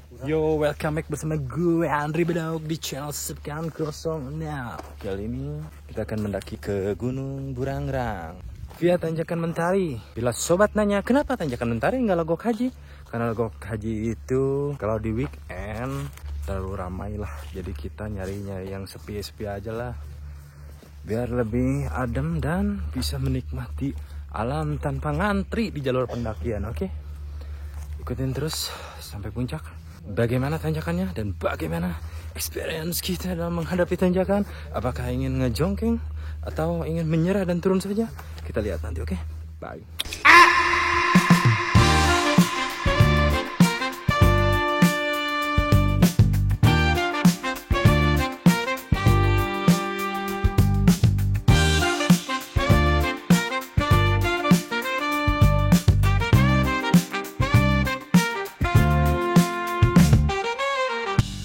Yo, welcome back bersama gue Andri Bedok di channel Sepekan Kosong. Nah, kali ini kita akan mendaki ke Gunung Burangrang via Tanjakan Mentari. Bila sobat nanya kenapa Tanjakan Mentari nggak Lagok Haji, karena Lagok Haji itu kalau di weekend terlalu ramai lah. Jadi kita nyari yang sepi-sepi aja lah, biar lebih adem dan bisa menikmati alam tanpa ngantri di jalur pendakian. Oke, ikutin terus sampai puncak. Bagaimana tanjakannya dan bagaimana experience kita dalam menghadapi tanjakan. Apakah ingin ngejongkeng atau ingin menyerah dan turun saja? Kita lihat nanti, oke? Bye.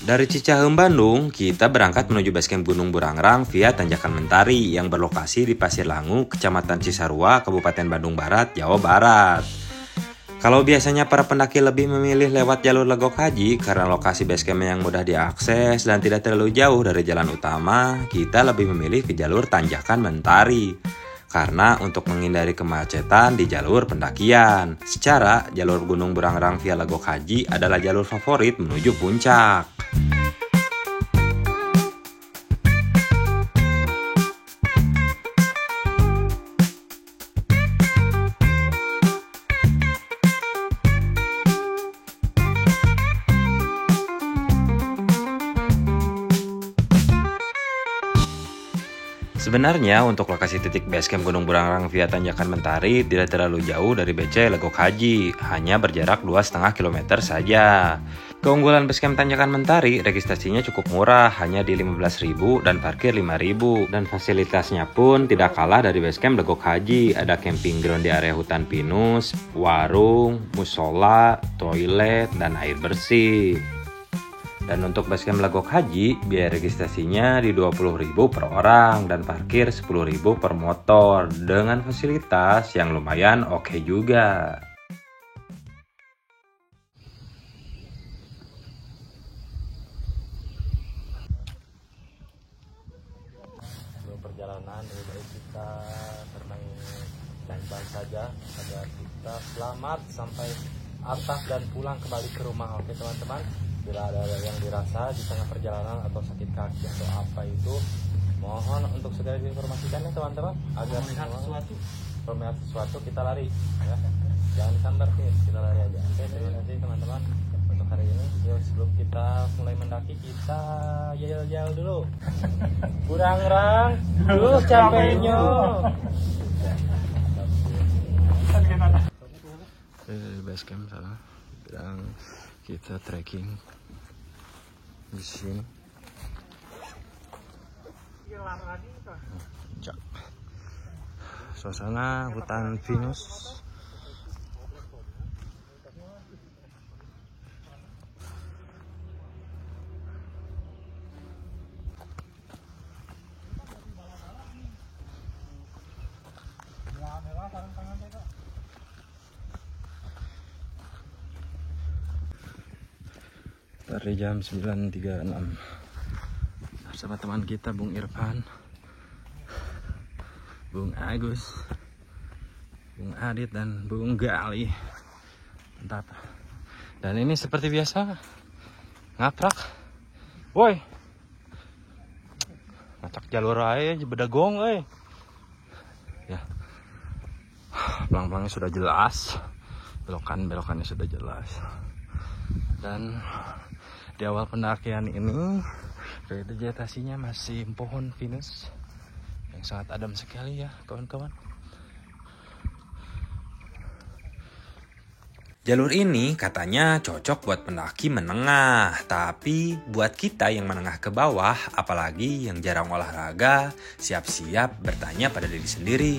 Dari Cicaheum, Bandung, kita berangkat menuju basecamp Gunung Burangrang via Tanjakan Mentari yang berlokasi di Pasir Langu, Kecamatan Cisarua, Kabupaten Bandung Barat, Jawa Barat. Kalau biasanya para pendaki lebih memilih lewat jalur Lagok Haji karena lokasi basecamp yang mudah diakses dan tidak terlalu jauh dari jalan utama, kita lebih memilih ke jalur Tanjakan Mentari. Karena untuk menghindari kemacetan di jalur pendakian. Secara, jalur Gunung Burangrang via Lagok Haji adalah jalur favorit menuju puncak. Sebenarnya untuk lokasi titik basecamp Gunung Burangrang via Tanjakan Mentari tidak terlalu jauh dari BC Lagok Haji, hanya berjarak 2,5 km saja. Keunggulan basecamp Tanjakan Mentari, registrasinya cukup murah, hanya di 15.000 dan parkir 5.000. Dan fasilitasnya pun tidak kalah dari basecamp Lagok Haji, ada camping ground di area hutan pinus, warung, musola, toilet, dan air bersih. Dan untuk basecamp Lagok Haji, biaya registrasinya di 20.000 per orang dan parkir 10.000 per motor dengan fasilitas yang lumayan oke juga. Sebelum perjalanan lebih baik kita bermain ban saja agar kita selamat sampai atas dan pulang kembali ke rumah. Oke teman-teman, bila ada yang dirasa di tengah perjalanan atau sakit kaki atau apa itu, mohon untuk segera diinformasikan ya teman-teman, agar melihat sesuatu kita lari ya, jangan disambar nih, kita lari aja. Oke, terima kasih teman-teman untuk hari ini. Yuk, sebelum kita mulai mendaki, kita yel-yel dulu Burangrang dulu capeknya. Basecamp sana, dan kita trekking di sini. Cak. Suasana hutan pinus. Dari jam 9.36 bersama teman kita Bung Irfan, Bung Agus, Bung Adit, dan Bung Gali. Mantap. Dan ini seperti biasa ngaprak, woi, ngacak jalur aja bedagong, ya. Pelang-pelangnya sudah jelas, belokannya sudah jelas. Dan di awal pendakian ini vegetasinya masih pohon pinus yang sangat adem sekali ya kawan-kawan. Jalur ini katanya cocok buat pendaki menengah, tapi buat kita yang menengah ke bawah, apalagi yang jarang olahraga, siap-siap bertanya pada diri sendiri,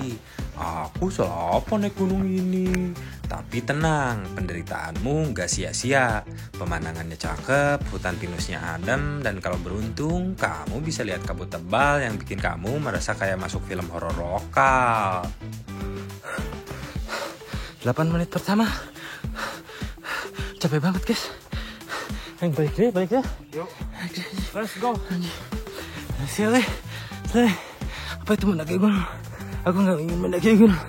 aku salah apa naik gunung ini? Tapi tenang, penderitaanmu gak sia-sia, pemandangannya cakep, hutan pinusnya adem, dan kalau beruntung, kamu bisa lihat kabut tebal yang bikin kamu merasa kayak masuk film horor lokal. 8 menit pertama capek banget guys, Balik deh. Yuk, let's go. Sial deh. Apa itu mendaki gunung? Aku nggak ingin mendaki gunung.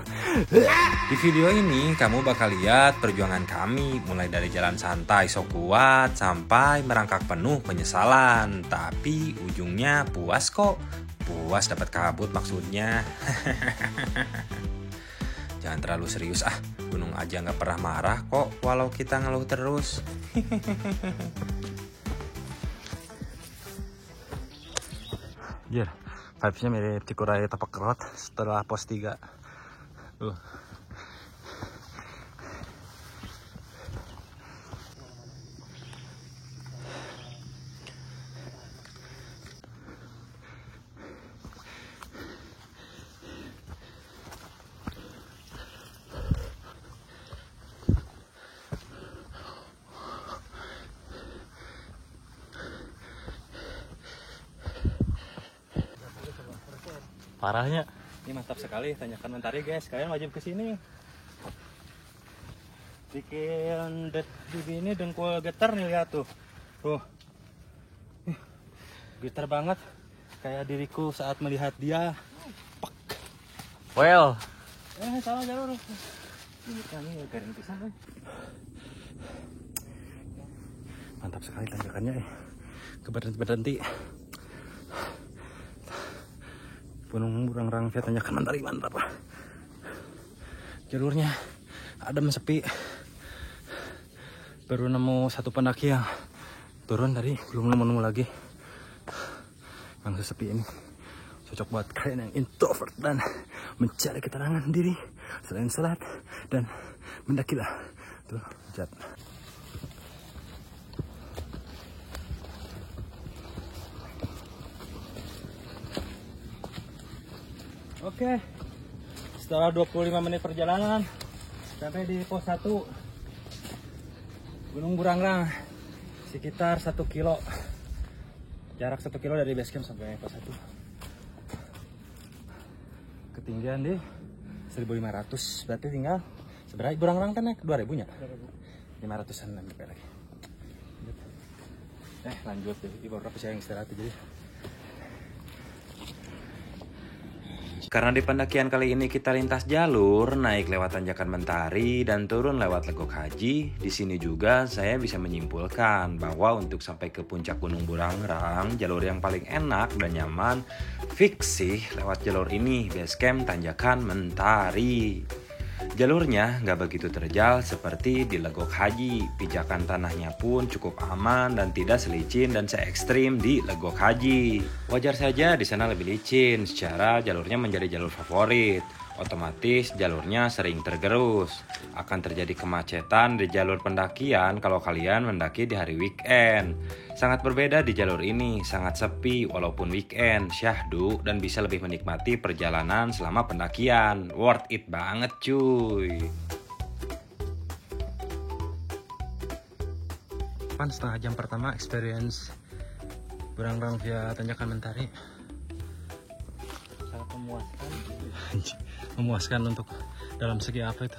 Di video ini kamu bakal lihat perjuangan kami mulai dari jalan santai sok kuat sampai merangkak penuh penyesalan. Tapi ujungnya puas kok. Puas dapat kabut maksudnya. Jangan terlalu serius ah. Gunung aja nggak pernah marah kok walau kita ngeluh terus. Jir, vibes-nya mirip Cikuray Tapak Kerot setelah pos 3. Parahnya, ini mantap sekali. Tanjakan Mentari guys, kalian wajib kesini. Bikin begini dengkul getar nih, lihat tuh. Tuh, getar banget. Kayak diriku saat melihat dia. Pak. Well. Salah jalur. Ini kami garing pisan. Mantap sekali tanjakannya. Berhenti. Gunung Burangrang via Tanjakan Mentari mantap. Jalurnya adem sepi. Baru nemu satu pendaki yang turun tadi, belum nemu lagi. Yang sesepi ini cocok buat kalian yang introvert dan mencari ketenangan diri selain sholat dan mendaki lah. Tuh, jat. Oke, setelah 25 menit perjalanan sampai di pos 1 Gunung Burangrang, sekitar 1 kilo, jarak 1 kilo dari base camp sampai pos 1. Ketinggian di 1500, berarti tinggal seberapa? Burangrang kan naik 2000 nya? 500an sampai lagi. Lanjut deh, beberapa saya yang istirahat jadi. Karena di pendakian kali ini kita lintas jalur, naik lewat Tanjakan Mentari dan turun lewat Legok Haji. Di sini juga saya bisa menyimpulkan bahwa untuk sampai ke puncak Gunung Burangrang, jalur yang paling enak dan nyaman fix sih lewat jalur ini, base camp Tanjakan Mentari. Jalurnya nggak begitu terjal seperti di Legok Haji. Pijakan tanahnya pun cukup aman dan tidak selicin dan se-ekstrim di Legok Haji. Wajar saja di sana lebih licin, secara jalurnya menjadi jalur favorit. Otomatis jalurnya sering tergerus. Akan terjadi kemacetan di jalur pendakian kalau kalian mendaki di hari weekend. Sangat berbeda di jalur ini, sangat sepi walaupun weekend, syahdu dan bisa lebih menikmati perjalanan selama pendakian. Worth it banget cuy. Setengah jam pertama experience Burangrang via Tanjakan Mentari. Sangat memuaskan. Memuaskan untuk dalam segi apa itu?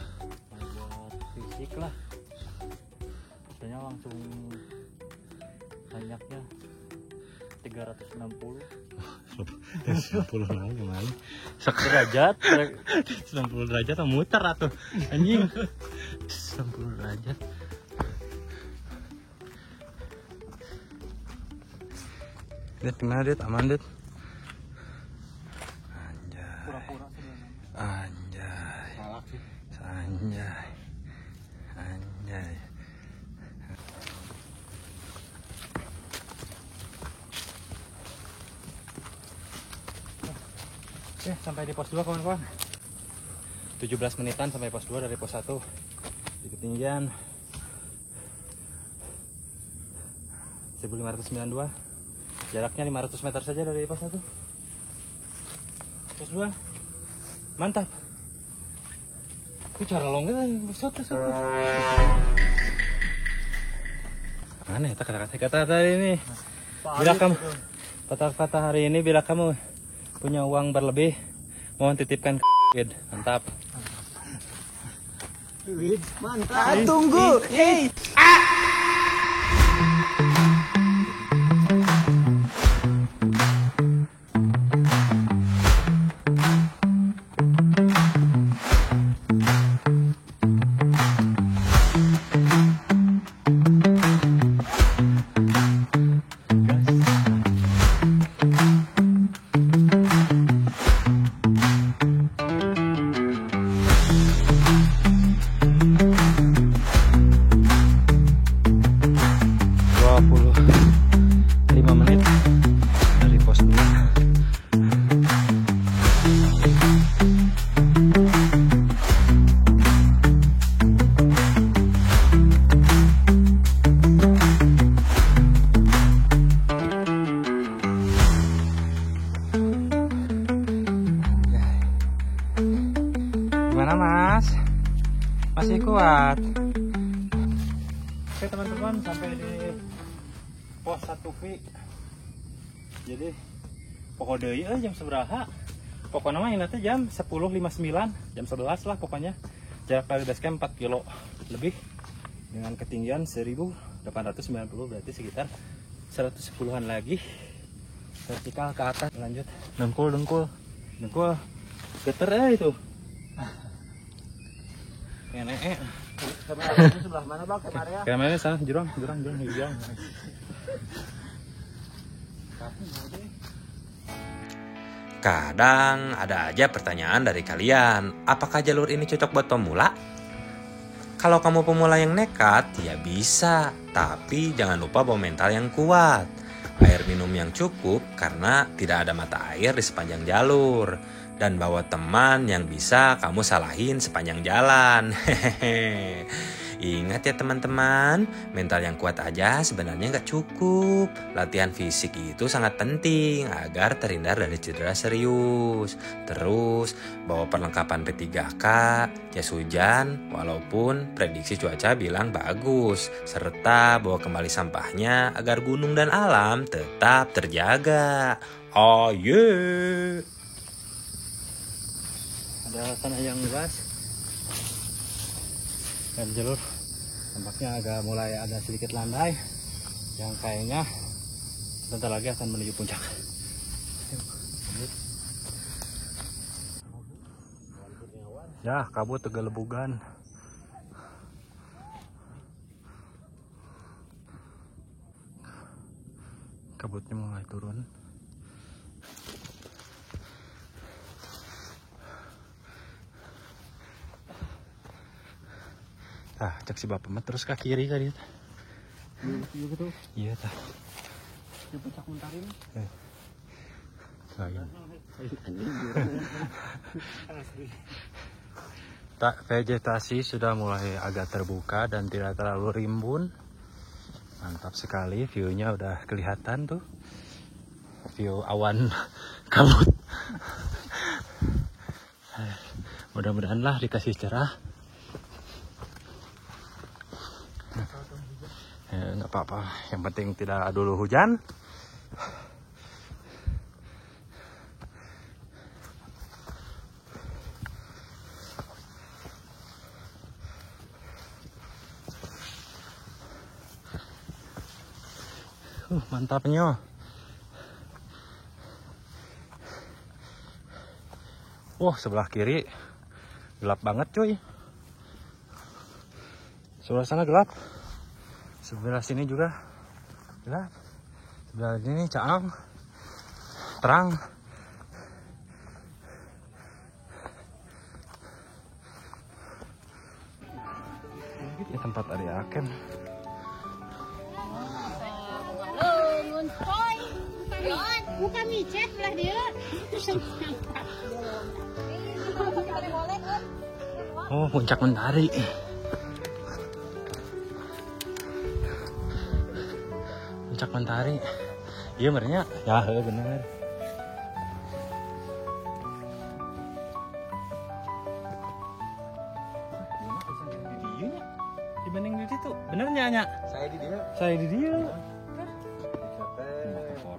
Buat fisik lah. Katanya langsung banyaknya 360. 90 lah gimana? Derajat 90 derajat muter atuh anjing. 90 derajat. Dit, gimana Dit? Aman Dit? Anjay. pura-pura sebenarnya. Anjay. Salah sih. Anjay. Anjay. Oke, sampai di pos 2 kawan-kawan. 17 menitan sampai pos 2 dari pos 1. Di ketinggian 1592. Jaraknya 500 meter saja dari pos 1. Pos 2. Mantap. Itu cara longgar aneh kata-kata hari ini. Bila kamu kata-kata hari ini bila kamu punya uang berlebih, mohon titipkan ke mantap. Mantap. Tunggu. Hey. pos 1 V. Jadi pokok deui jam seberapa? Pokoknya mah ini jam 10.59, jam 11 lah pokoknya. Jarak dari base camp 4 kilo lebih dengan ketinggian 1890, berarti sekitar 110-an lagi vertikal ke atas. Lanjut dengkul geter itu nenek sebelah mana bang kameranya sana jurang. Kadang ada aja pertanyaan dari kalian, apakah jalur ini cocok buat pemula? Kalau kamu pemula yang nekat, ya bisa, tapi jangan lupa bawa mental yang kuat. Air minum yang cukup karena tidak ada mata air di sepanjang jalur. Dan bawa teman yang bisa kamu salahin sepanjang jalan. Hehehe. Ingat ya teman-teman, mental yang kuat aja sebenarnya nggak cukup. Latihan fisik itu sangat penting agar terhindar dari cedera serius. Terus bawa perlengkapan P3K, jas hujan, walaupun prediksi cuaca bilang bagus. Serta bawa kembali sampahnya agar gunung dan alam tetap terjaga. Oh yeah. Ada tanah yang luas dan jalur tampaknya agak mulai ada sedikit landai yang kayaknya sebentar lagi akan menuju puncak. Ya, kabut tegalebugan. Kabutnya mulai turun. Tah, cek si bapak mah terus ke kiri kan dia. Iya betul. Iya tah. Di puncak Mentari nih. Tak, vegetasi sudah mulai agak terbuka dan tidak terlalu rimbun. Mantap sekali, view-nya udah kelihatan tuh. View awan kabut. Mudah-mudahan lah dikasih cerah. Nggak apa-apa, yang penting tidak dulu hujan. Mantapnya. Sebelah kiri gelap banget cuy. Sebelah sana gelap. Sebelah sini juga gelap. Sebelah sini caang, terang. Ini tempat area camp. Buka micet belah dia. Oh, puncak Mentari. Puncak Mentari. Iya benernya. Ya, bener. Dibanding di situ, benernya nya. Saya di dia.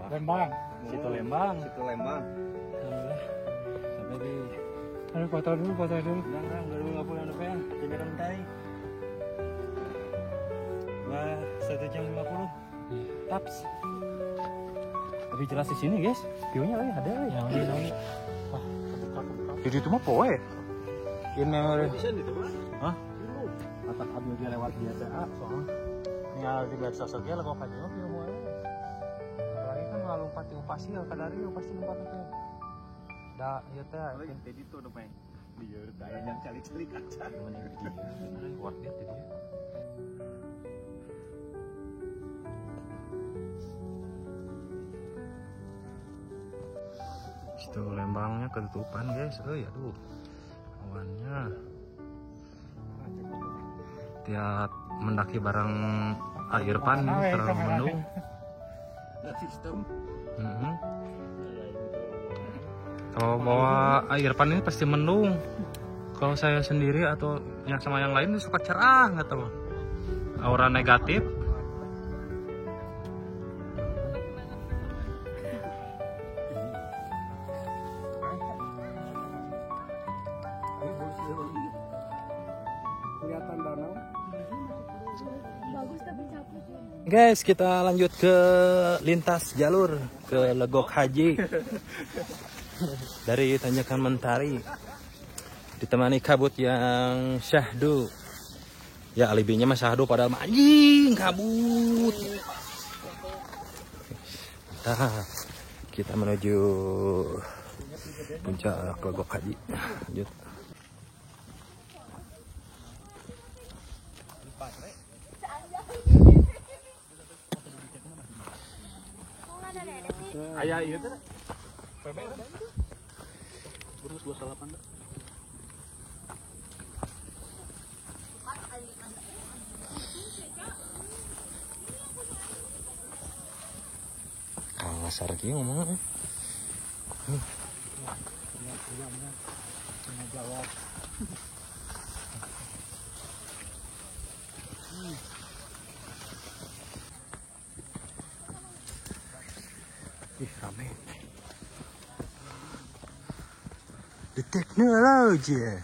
Lembang. Situ Lembang. Alhamdulillah. Sampai di. Aduh, foto dulu. Enggak boleh lepean. Puncak Mentari. Wah, 1 jam 50. Taps. Lebih jelas di sini, guys. View-nya ada ya. Wah, jadi itu mah poe. Ini bisa di tempat. Hah? Atak abdi dia lewat biasa soalnya. Tinggal di medsos oge lah kok kayaknya view moe. Apalagi kan ngalumpat di Upasi ya kadari pasti numpat teh. Da ieu teh tadi tuh udah main. Dia daya yang calik-calik aja. Worth it dia. Itu Lembangnya ketutupan guys. Aduh awannya tiap mendaki bareng air pan terlalu mendung. Kalau bawa air pan ini pasti mendung. Kalau saya sendiri atau yang sama yang lain suka cerah, nggak tahu aura negatif. Guys, kita lanjut ke lintas jalur ke Legok Haji dari Tanjakan Mentari, ditemani kabut yang syahdu. Ya alibinya mah syahdu padahal mah anjing kabut. Nah, kita menuju puncak Legok Haji. Lanjut. Ayah iya tuh. Burus 28. Kang Lasar ki ngomong. Ih, rame. The technology.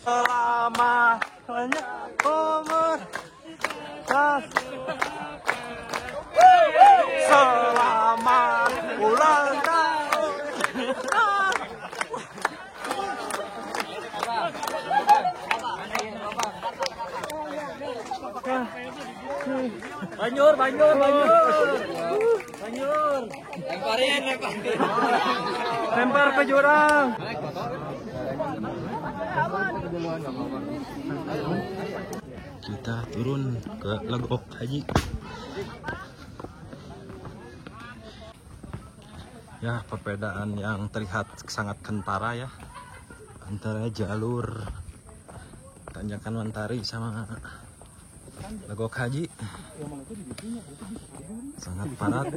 Selamat umur. Selamat ulang tahun. Banyur. Lempar ke jurang. Kita turun ke Legok Haji. Ya, perbedaan yang terlihat sangat kentara ya antara jalur Tanjakan Mentari sama Legok Haji. Sangat padat.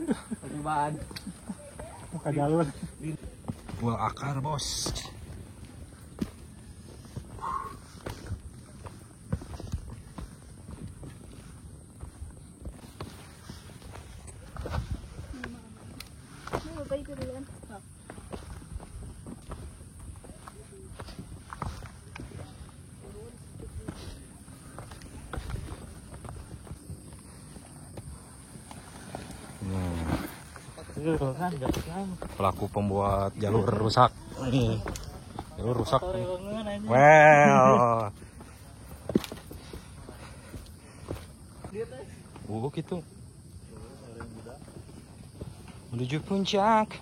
Muka jalur. Buah akar, bos. Pelaku pembuat jalur rusak nih, jalur rusak. Well, gitu. Menuju puncak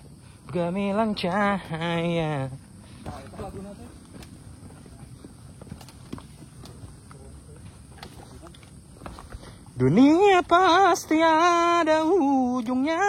gemilang cahaya. Dunia pasti ada ujungnya.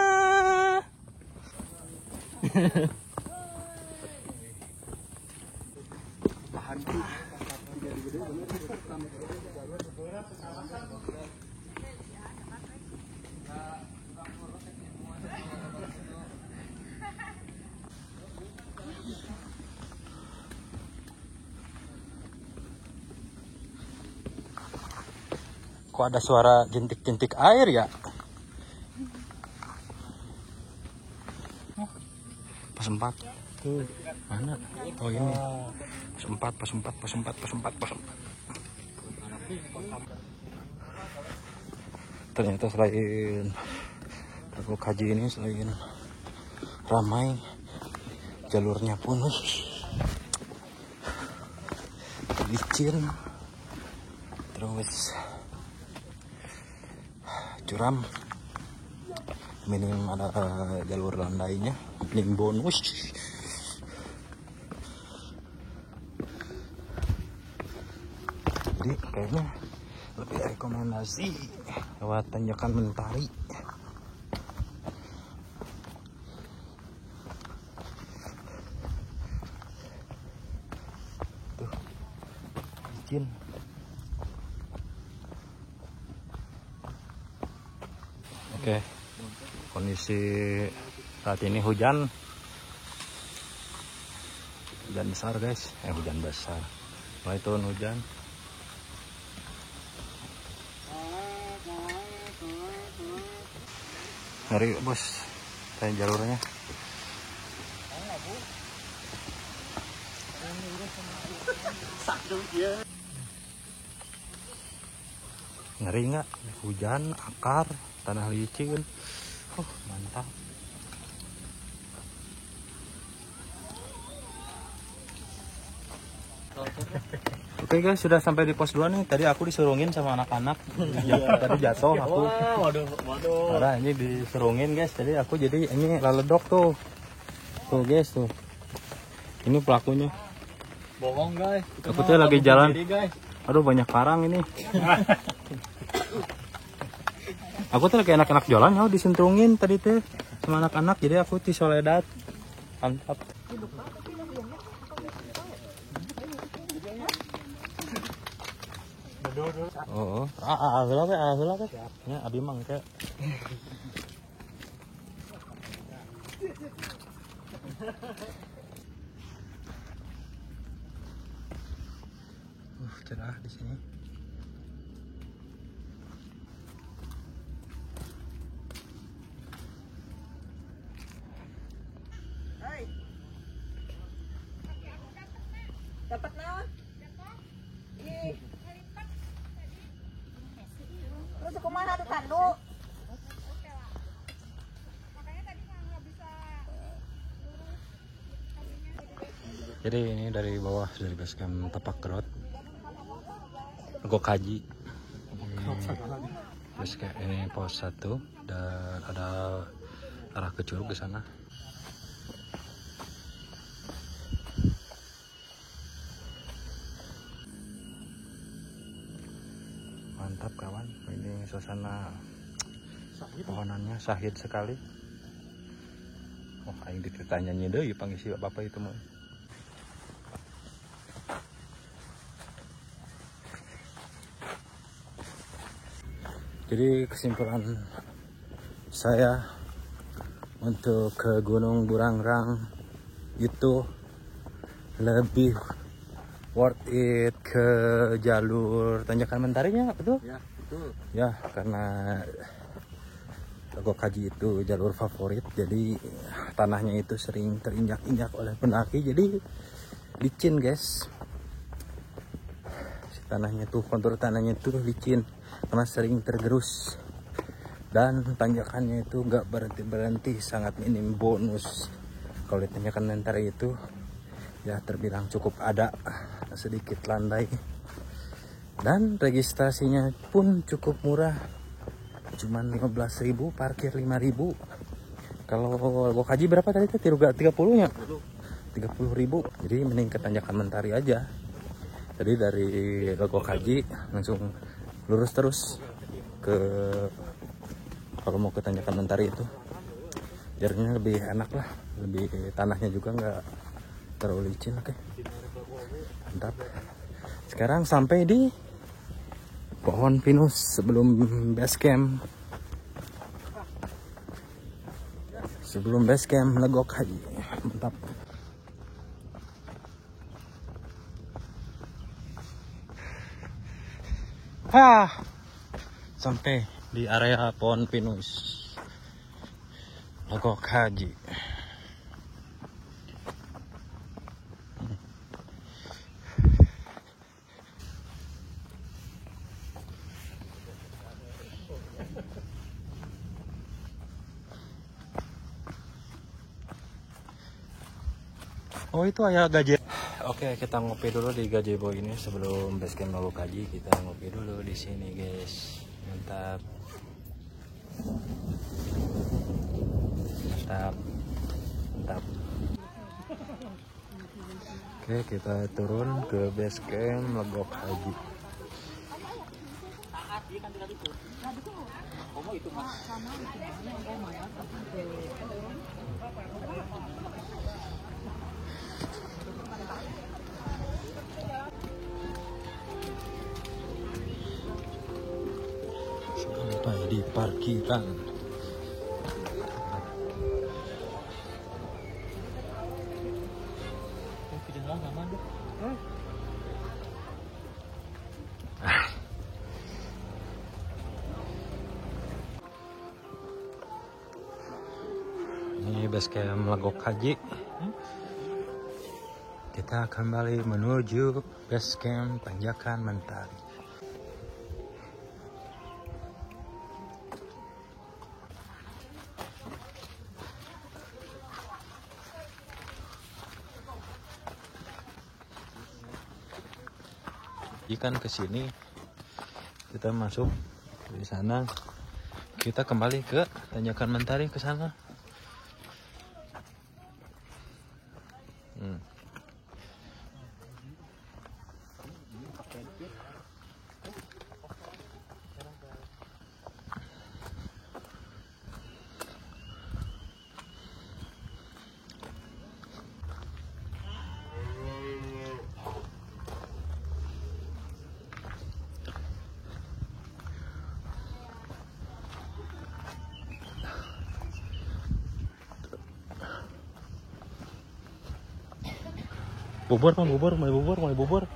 Kok ada suara jentik-jentik air ya? Pas 4. Tuh. Mana? Oh ini. Pas 4. Ternyata selain Legok Haji ini selain ramai, jalurnya pun licin. Terus curam, minim ada jalur landainya, minim bonus. Jadi kayaknya lebih rekomendasi lewat Tanjakan Mentari. Tuh, licin. Oke, kondisi saat ini hujan besar guys, hujan besar, mulai turun hujan. Mari bos, tanya jalurnya. Ngeri nggak? Hujan, akar, tanah licin. Mantap. Oke guys, sudah sampai di pos 2 nih. Tadi aku disurungin sama anak-anak. Tadi jatuh aku. Waduh. Parah, ini disurungin guys. Jadi aku jadi ini laledok tuh. Tuh guys tuh. Ini pelakunya. Bohong guys. Aku tuh lagi jalan. Guys. Aduh, banyak karang ini. Aku tuh lagi enak-enak jalan ya, disentrungin tadi tuh sama anak-anak. Jadi aku di Soledad. Mantap. Oh, heula we. Ya, abi mah engke. Cerah di sini. Dapat naon? Terus kumaha tuh tandu? Jadi ini dari bawah, dari base camp Tapak Kerot, Lego Kaji. Base camp ini pos 1 dan ada arah ke Curug di sana. Mantap kawan, ini suasana pohonannya sahid sekali. Oh, aing ditanya deui pangisi bapak itu mah. Jadi kesimpulan saya untuk ke Gunung Burangrang itu lebih worth it ke jalur Tanjakan Mentarinya, betul? Ya, betul. Ya, karena Lego Kaji itu jalur favorit, jadi tanahnya itu sering terinjak-injak oleh pendaki, jadi licin guys. Si tanahnya tuh, kontur tanahnya tuh licin karena sering tergerus, dan tanjakannya itu nggak berhenti-berhenti, sangat minim bonus. Kalau di Tanjakan Mentari itu ya terbilang cukup ada sedikit landai, dan registrasinya pun cukup murah, cuman 15.000, parkir 5.000. Kalau Lego Kaji berapa tadi tuh? 30 nya? 30.000. Jadi mending ke Tanjakan Mentari aja. Jadi dari Lego Kaji langsung lurus terus ke, kalau mau ke Tanjakan Mentari itu jaraknya lebih enak lah, lebih tanahnya juga nggak terlalu licin. Oke, mantap. Sekarang sampai di pohon pinus sebelum base camp. Sebelum base camp Lego Kaji. Mantap. Sampai di area pohon pinus Lego Kaji. Oh, itu ayah gajah. Oke, kita ngopi dulu di gazebo ini sebelum base camp Lego Kaji. Kita ngopi dulu di sini, guys. Mantap. Mantap. Mantap. Oke, kita turun ke base camp Lego Kaji. Sampai di parkiran. Ini base camp Lego Kaji. Kita kembali menuju base camp Tanjakan Mentari. Ikan ke sini, kita masuk di sana, kita kembali ke Tanjakan Mentari ke sana. Bubur, mulai bubur.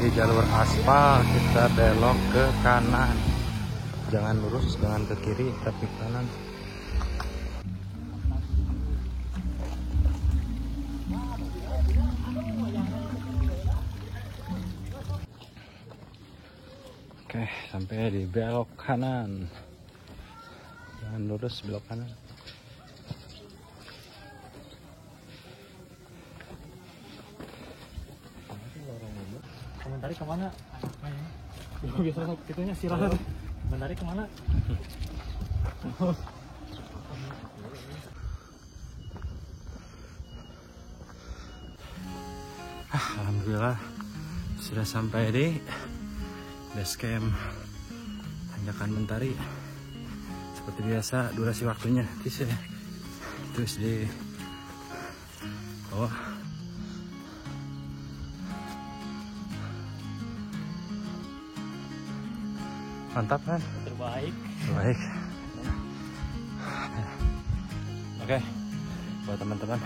Di jalur aspal kita belok ke kanan, jangan lurus, jangan ke kiri tapi kanan. Oke, sampai di belok kanan, jangan lurus, belok kanan. Mentari kemana? Biasa gitunya sirah. Mentari kemana? Alhamdulillah sudah sampai di base camp Tanjakan Mentari. Seperti biasa durasi waktunya terus di bawah. Mantap kan? Terbaik. Oke, buat teman-teman,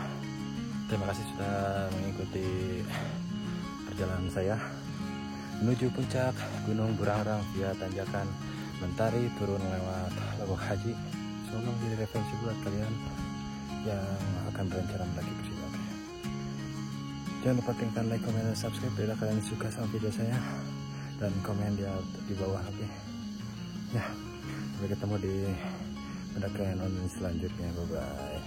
terima kasih sudah mengikuti perjalanan saya menuju puncak Gunung Burangrang via Tanjakan Mentari, turun lewat Lagok Haji. Semoga menjadi referensi buat kalian yang akan berencana mendaki ke sini. Oke. Jangan lupa tekan like, komen, dan subscribe bila kalian suka sama video saya, dan komen di bawah. Oke. Ya, sampai ketemu di pendakian online selanjutnya. Bye bye.